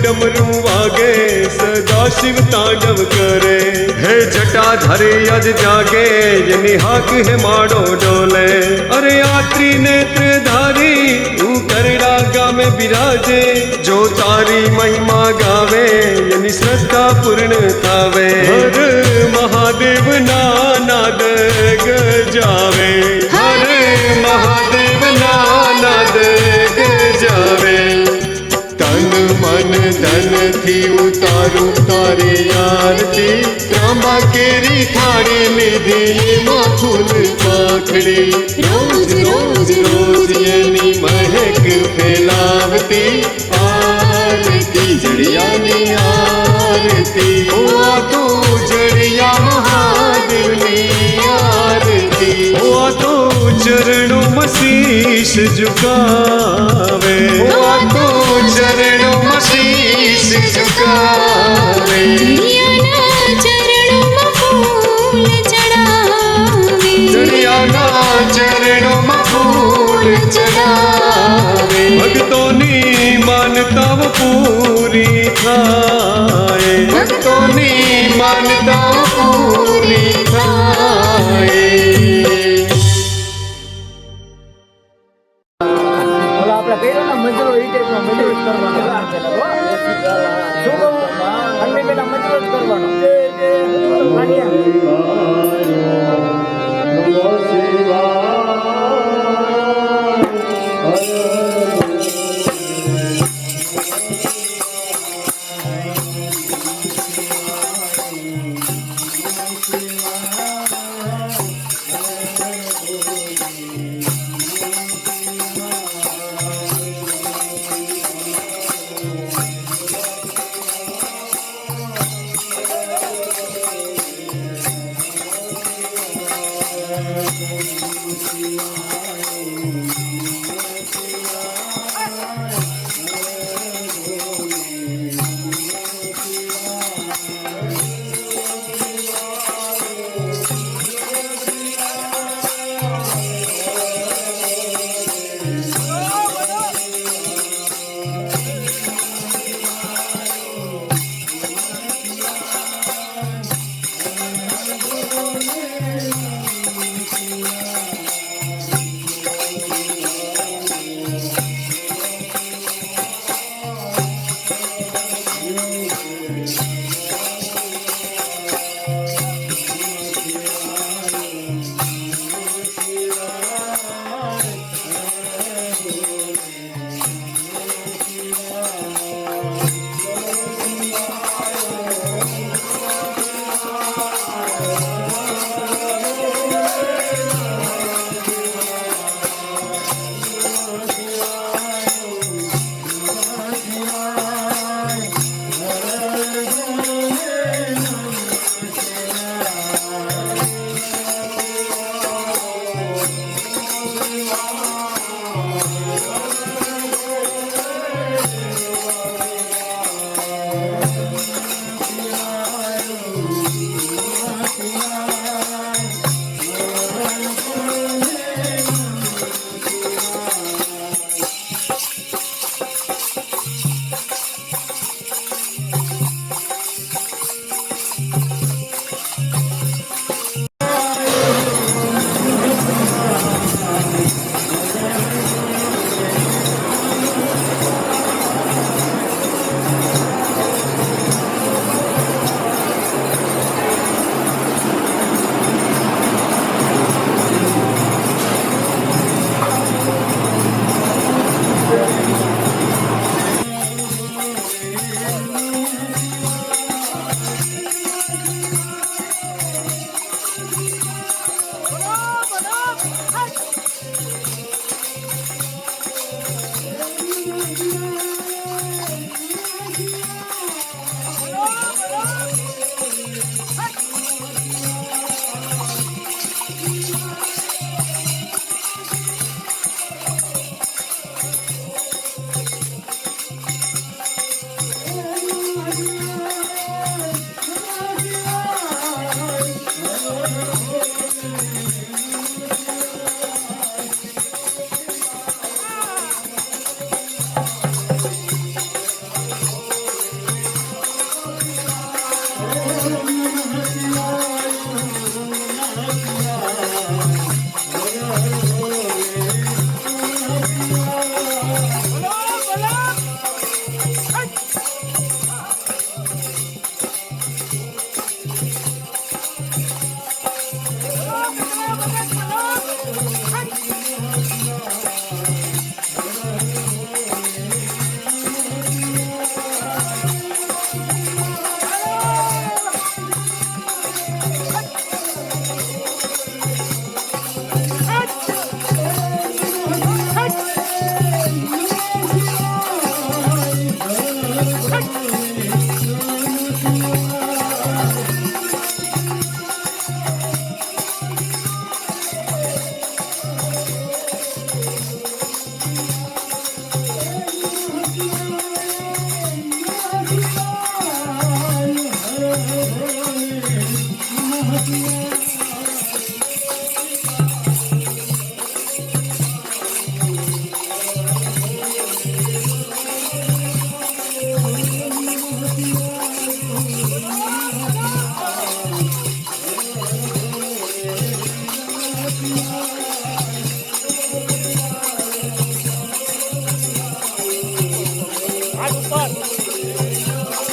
डमरू वागे सदा शिव तांडव करे। हे जटाधारी अज जागे ये निहाक है माड़ो डोले। अरे यात्री नेत्रधारी तू करड़ा में विराजे। जो तारी महिमा गावे यानी श्रद्धा पूर्ण थावे। हर महादेव नाद गजावे। हर महादेव नाद गजावे। तन मन धन थी उतारू तारे आरती। तांबा केरी थारी निधि माँ फूल पाखड़ी। रोज रोज रोज यानी महक फैलावती। आरती जड़िया नी आरती। हुआ तो जड़िया महादेव नी आरती। हुआ तो चरणों में शीश झुकावे। हुआ तो चरणों में शीश झुकावे। चरणों में फूल चढ़ावे। जड़ियाना चरणों में फूल चढ़ावे। भक्तों नी मानता वो पूरी थाए। भक्तों नी मानता वो पूरी थाए।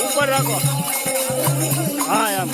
ऊपर रखो हाँ यार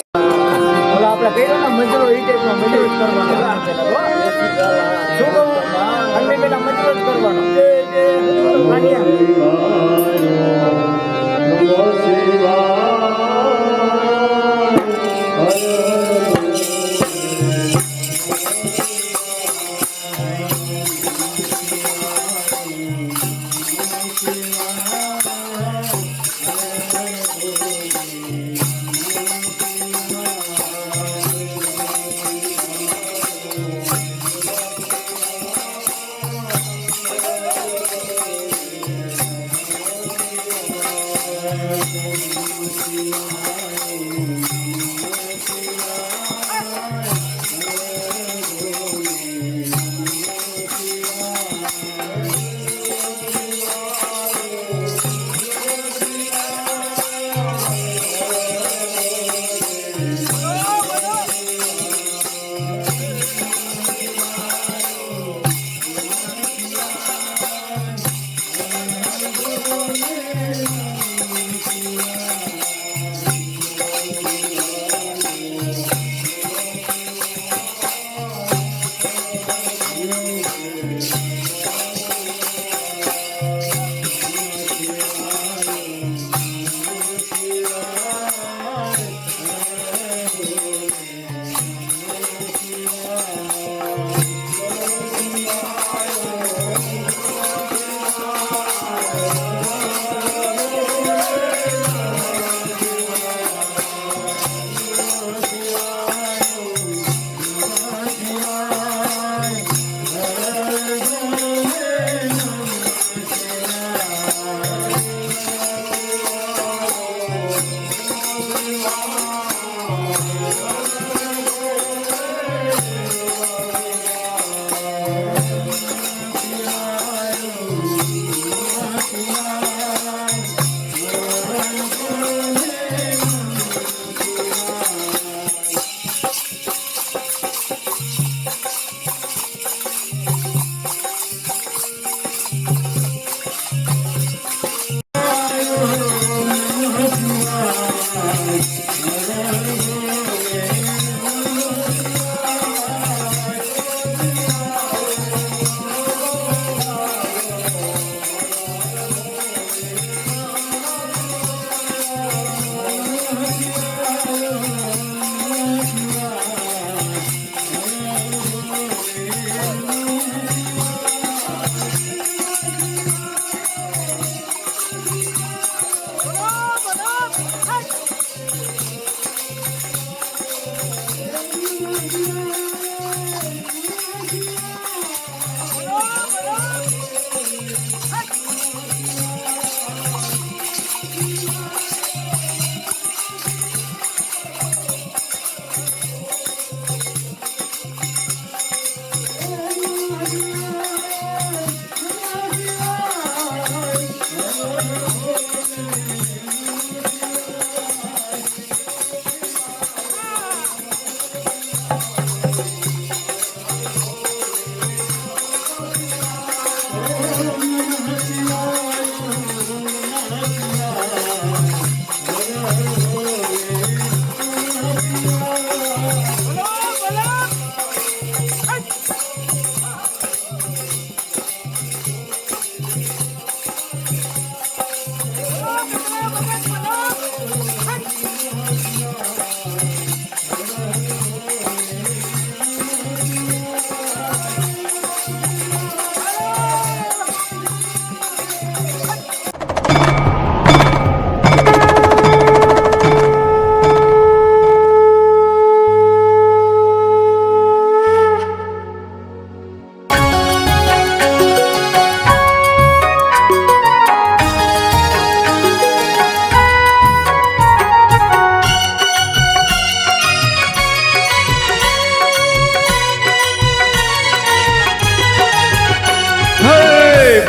આપણા પેલા મજૂરો એ ટાઈપનો મજૂર જ કરવાનો શું કહું અને પેલા મજૂરો જ કરવાનો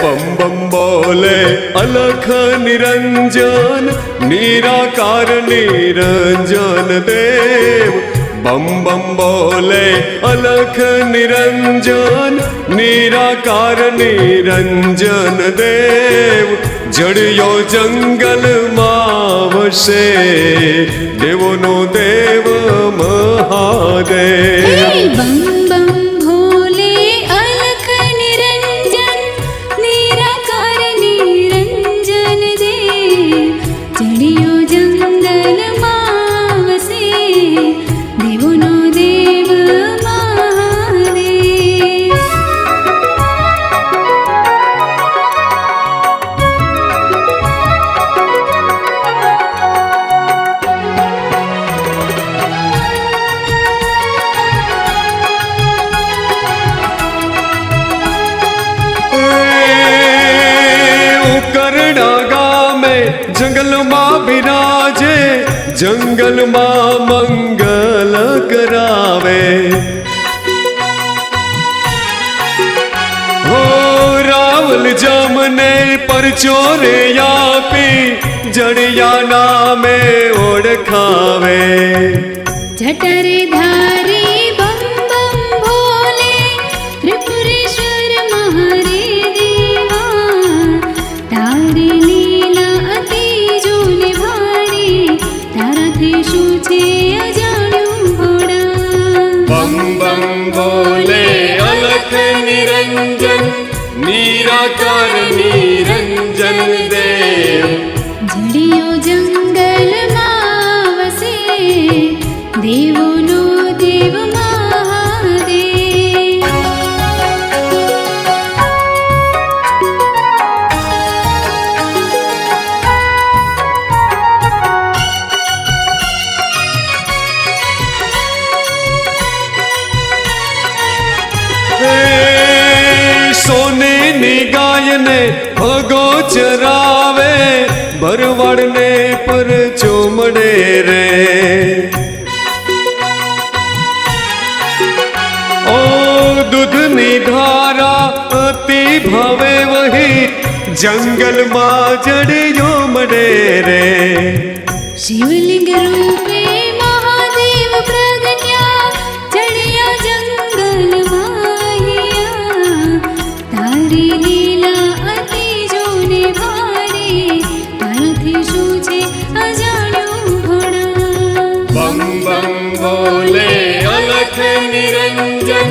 बम बम बोले अलख निरंजन निराकार निरंजन देव। बम बम बोले अलख निरंजन निराकार निरंजन देव। जड़ियो जंगल मावसे देवो नो देव महादेव। बम बम भोले अलख निरंजन निराकार निरंजन देव। जड़ियो जंगल मावसे देवो नो देव महादेव। जंगल मां बिराजे जंगल मां मंगल करावे। हो रावल जामने पर चोरे यापी जड़िया नामे ओढ़खावे। जठरे धारी बम बम भोले त्रिपुरेश्वर महारे देवा। तारी लीला अति जोने भारी ताराथी શું છે અજાણ્યું ઘોડા। बम बम बोले अलख निरंजन निराकार निरंजन देव। જડિયો જંગલમાં વસે દેવોનો દેવ મહાદેવ। सोने नी गाय ने भगो चरावे भरवाड़ ने पर चोमड़े रे। ओ दूध नी धारा अति भावे वही जंगल मां जड़ियो मडे रे। શિવલિંગ રૂપે મહાદેવ પ્રગટ્યા ચડ્યા જંગલમાં હિયા। તારી લીલા અતિ જોને ભારે તારાથી શું છે અજાણ્યું ઘોડા। बम बम बोले अलख निरंजन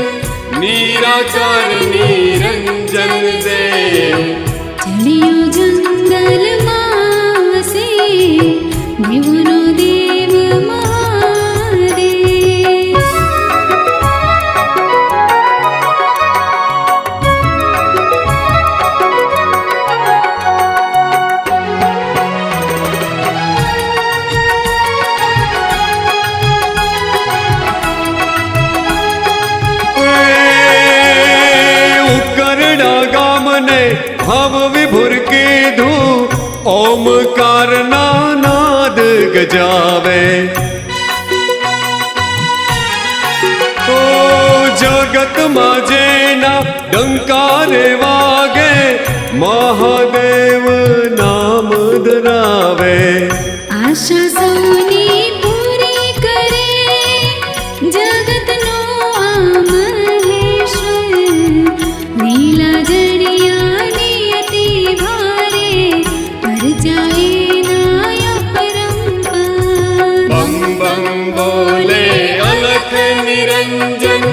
निराकार निरंजन देव। ચડ્યો જંગલમાં વસે દેવોનો દેવ મહાદેવ। उकरड़ा गाम ने हम विभुर के धू ओमकार नाद गजावे। ओ जगत माजेना डंकारे वागे महादेव नाम ધરાવે આશા સૌની પૂરી કરે જગતનો આ મહેશ્વર નીલા જડિયાની અતિ ભારે પરચાએ નાય પરંપર બમ બમ બોલે અલખ નિરંજન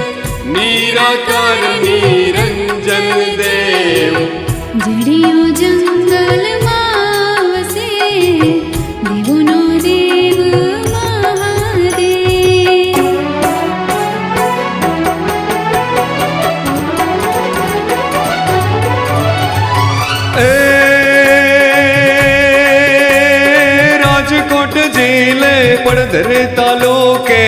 નિરાકાર નિરંજન દેવ જડિયો જંગલમાં વસે દેવોનો દેવ મહાદેવ એ રાજકોટ જિલ્લે પડધર તાલુકે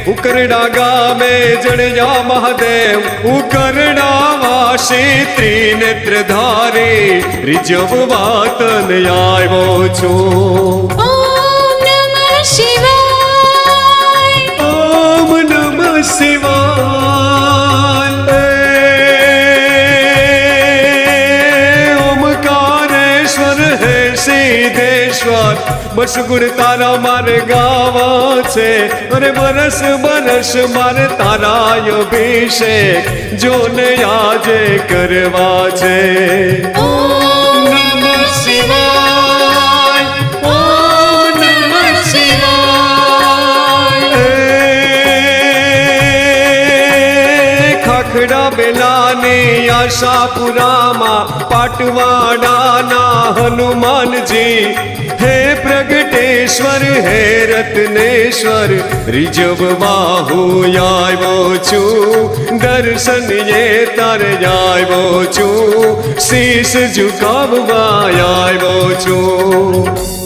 ઉકરડા ગામે જડ્યા મહાદેવ ઉકરડા વાસી ત્રિનેત્રધારી રીઝવવા તને આવ્યો છું ઓમ નમઃ શિવાય ઓમ નમઃ શિવાય ઓમકારેશ્વર હે સિદ્ધેશ્વર બસ ગુણ તારા મારે ગાવા છે અરે બરસ બરસ મારે તારા અભિષેક જોને આજે કરવા છે ઓમ નમઃ શિવાય ઓમ નમઃ શિવાય ખાખડા બેલાની આશાપુરામાં પાટવાડાના હનુમાનજી હે પ્રગટેશ્વર હે રત્નેશ્વર રીઝવવા હું આવ્યો છું દર્શન એ તારે આવ્યો છું શીશ ઝુકાવવા આવ્યો છું